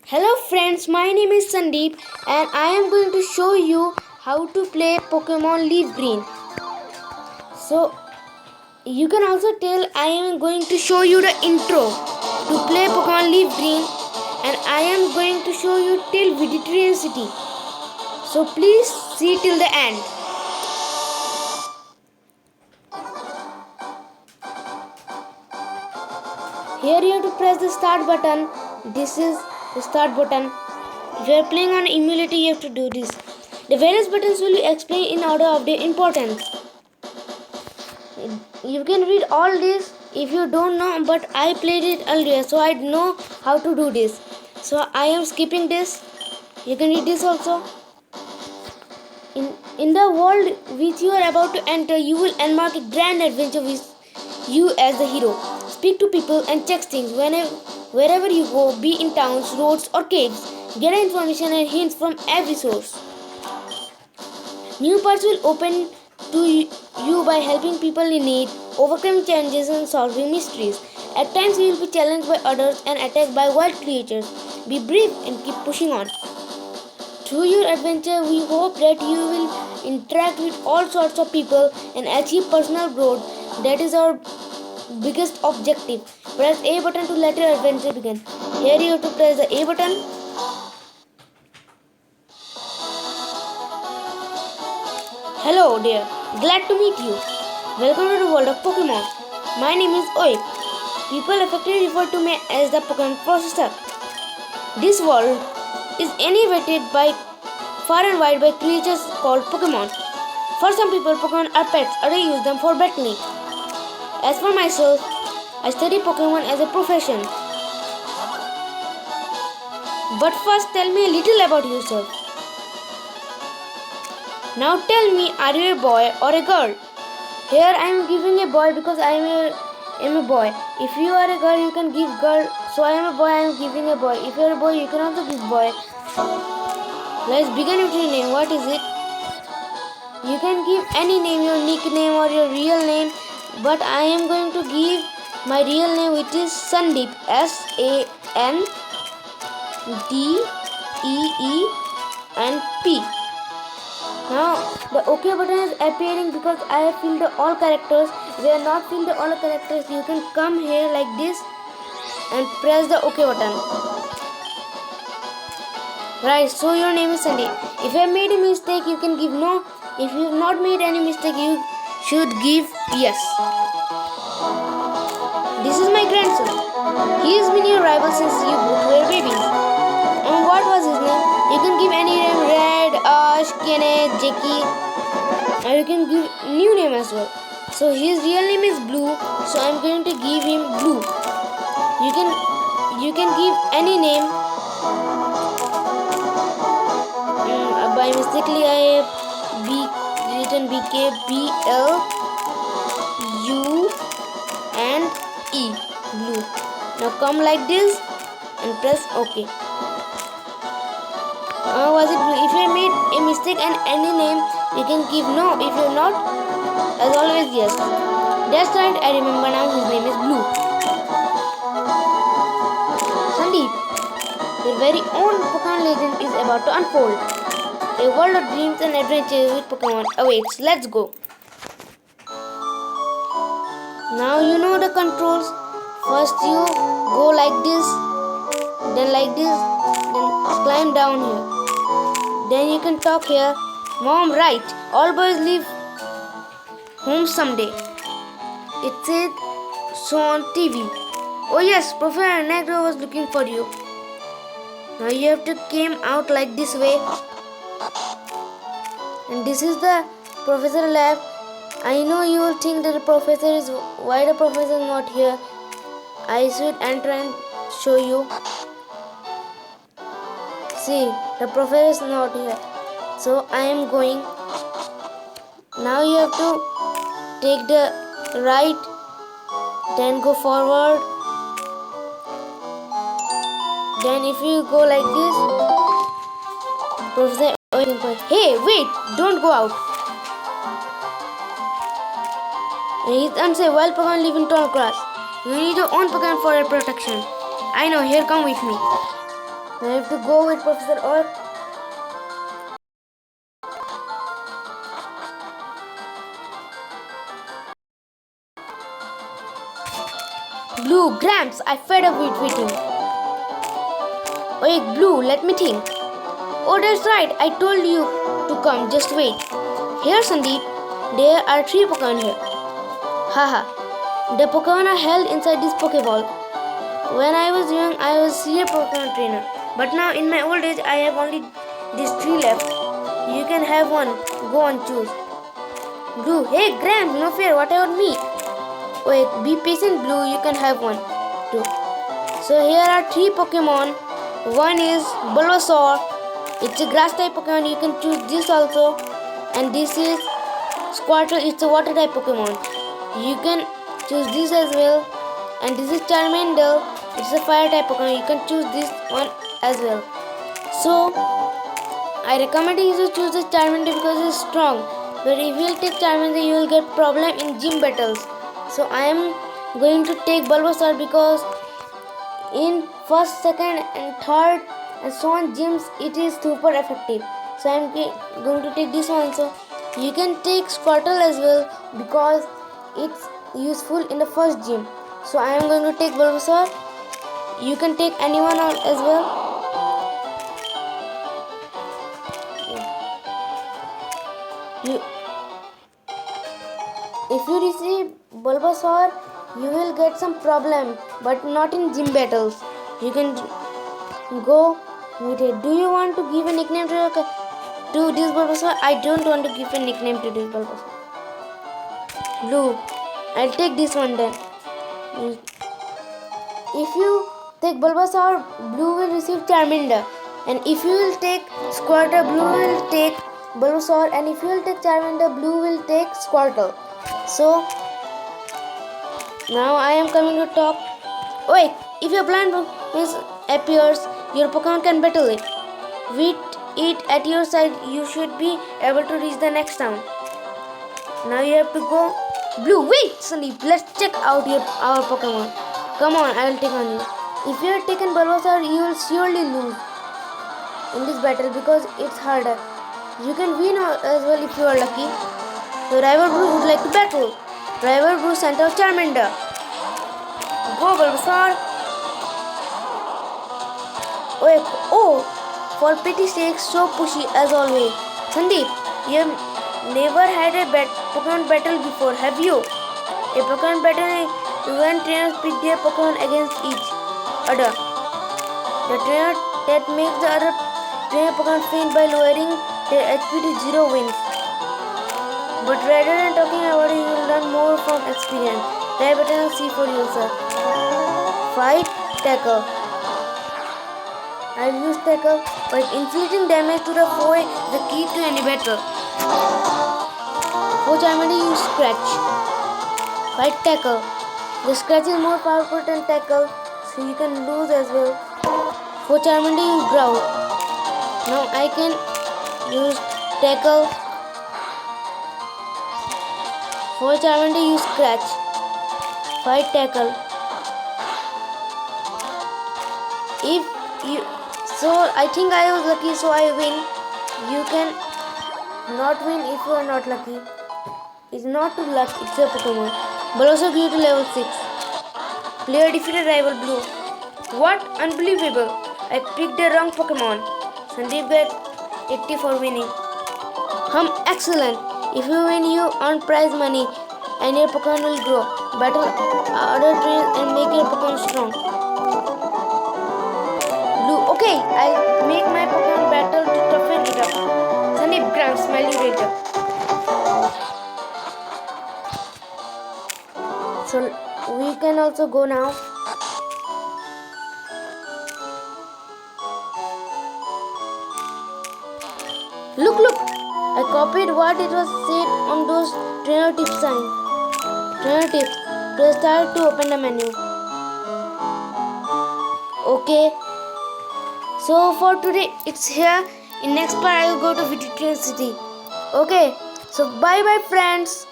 Hello friends, my name is Sandeep and I am going to show you how to play Pokemon Leaf Green. So you can also tell I am going to show you the intro to play Pokemon Leaf Green and I am going to show you till Vegetarian City. So please see till the end. Here you have to press the start button. This is the start button. If you are playing on emulator, you have to do this. The various buttons will be explained in order of their importance. You can read all this if you don't know, but I played it earlier, so I know how to do this. So I am skipping this. You can read this also. In the world which you are about to enter, you will embark a grand adventure with you as the hero. Speak to people and check things wherever you go, be in towns, roads, or caves. Get information and hints from every source. New paths will open to you by helping people in need, overcoming challenges, and solving mysteries. At times, you will be challenged by others and attacked by wild creatures. Be brave and keep pushing on. Through your adventure, we hope that you will interact with all sorts of people and achieve personal growth. That is our biggest objective. Press A button to let your adventure begin. Here you have to press the A button. Hello dear, glad to meet you. Welcome to the world of Pokemon. My name is Oik. People affectionately refer to me as the Pokemon Processor. This world is inhabited by far and wide by creatures called Pokemon. For some people, Pokemon are pets, others use them for botany. As for myself, I study Pokemon as a profession. But first, tell me a little about yourself. Now tell me, are you a boy or a girl? Here I am giving a boy because I am a boy. If you are a girl, you can give girl. So I am a boy, I am giving a boy. If you are a boy, you can also give boy. Let's begin with your name. What is it? You can give any name, your nickname or your real name. But I am going to give my real name, which is Sandeep. SANDEEP. Now the OK button is appearing because I have filled all characters. If you have not filled all characters, you can come here like this and press the OK button. Right, so your name is Sandeep. If you have made a mistake, you can give no. If you have not made any mistake, you should give yes. This is my grandson. He has been your rival since you both were babies. And what was his name? You can give any name: Red, Ash, Kenneth, Jackie. And you can give new name as well. So his real name is Blue. So I'm going to give him Blue. You can give any name. By mistakenly I have written BK, BL, U and E. Blue. Now come like this and press OK. Was it blue? If you have made a mistake and any name, you can give no. If you not, as always yes. That's right, I remember now his name is Blue. Sandeep, your very own Pokemon legend is about to unfold. A world of dreams and adventures with Pokemon awaits. Let's go. Now you know the controls. First you go like this, then like this, then climb down here. Then you can talk here. Mom, right. All boys leave home someday. It said so on TV. Oh yes, Professor Negro was looking for you. Now you have to came out like this way. And this is the professor lab. I know you will think that the professor is... Why the professor is not here? I should enter and show you. See, the professor is not here. So I am going. Now you have to take the right, then go forward. Then if you go like this, Professor, hey, wait, don't go out. He's unsafe. Wild Pokemon live in tall grass. You need your own Pokemon for your protection. I know, here, come with me. I have to go with Professor Oak. Blue, Gramps, I fed up with waiting. Wait, Blue, let me think. Oh, that's right, I told you to come, just wait. Here, Sandeep, there are 3 Pokemon here. Haha, the Pokemon are held inside this Pokeball. When I was young, I was a serious Pokemon trainer. But now, in my old age, I have only these 3 left. You can have one, go on, choose. Blue, hey, Gramps, no fear, what about me? Wait, be patient, Blue, you can have one, too. So here are 3 Pokemon. One is Bulbasaur. It's a grass type Pokemon. You can choose this also. And this is Squirtle. It's a water type Pokemon. You can choose this as well. And this is Charmander. It's a fire type Pokemon. You can choose this one as well. So I recommend you to choose this Charmander because it's strong. But if you will take Charmander, you will get problem in gym battles. So I am going to take Bulbasaur because in first, second and third and so on gyms it is super effective. So I am going to take this one also. You can take Squirtle as well because it's useful in the first gym. So I am going to take Bulbasaur. You can take anyone else as well. If you receive Bulbasaur, you will get some problem, but not in gym battles. You can go with it. Do you want to give a nickname to this Bulbasaur? I don't want to give a nickname to this Bulbasaur. Blue, I'll take this one then. If you take Bulbasaur, Blue will receive Charmander. And if you will take Squirtle, Blue will take Bulbasaur. And if you will take Charmander, Blue will take Squirtle. So now I am coming to talk. Wait, if your blind appears, your Pokemon can battle it. With it at your side, you should be able to reach the next town. Now you have to go. Blue, wait, Sandeep, let's check out our Pokemon. Come on, I will take on you. If you have taken Bulbasaur, you will surely lose in this battle because it's harder. You can win as well if you are lucky. So Rival Blue would like to battle. Rival Blue sent out Charmander. Go Bulbasaur. Oh, for pity's sake, so pushy as always. Sandeep, you have never had a Pokemon battle before, have you? A Pokemon battle is when trainers pit their Pokemon against each other. The trainer that makes the other trainer Pokemon faint by lowering their HP to 0 wins. But rather than talking about it, you will learn more from experience. Try better and see for yourself. Fight Tackle. I will use Tackle, but inflicting damage to the foe is the key to any battle. For Charmander, use Scratch. Fight Tackle. The Scratch is more powerful than Tackle, so you can lose as well. For Charmander, use Growl. Now I can use Tackle. For Charmander, use Scratch. Fight Tackle. So I think I was lucky, so I win. You can not win if you are not lucky. It's not too luck, it's a Pokemon. Bulbasaur grew to level 6. Player defeated Rival Blue. What? Unbelievable. I picked the wrong Pokemon. Sandeep got 80 for winning. Excellent. If you win, you earn prize money and your Pokemon will grow. Battle other trainers and make your Pokemon strong. Blue, okay, I'll make my Pokemon battle to toughen it up. Sandeep, Gramps, smile you later. So we can also go now. Look! I copied what it was said on those trainer tips signs. Trainer tips. Press start to open the menu. Okay. So for today it's here. In next part I will go to Victorian City. Okay. So bye friends.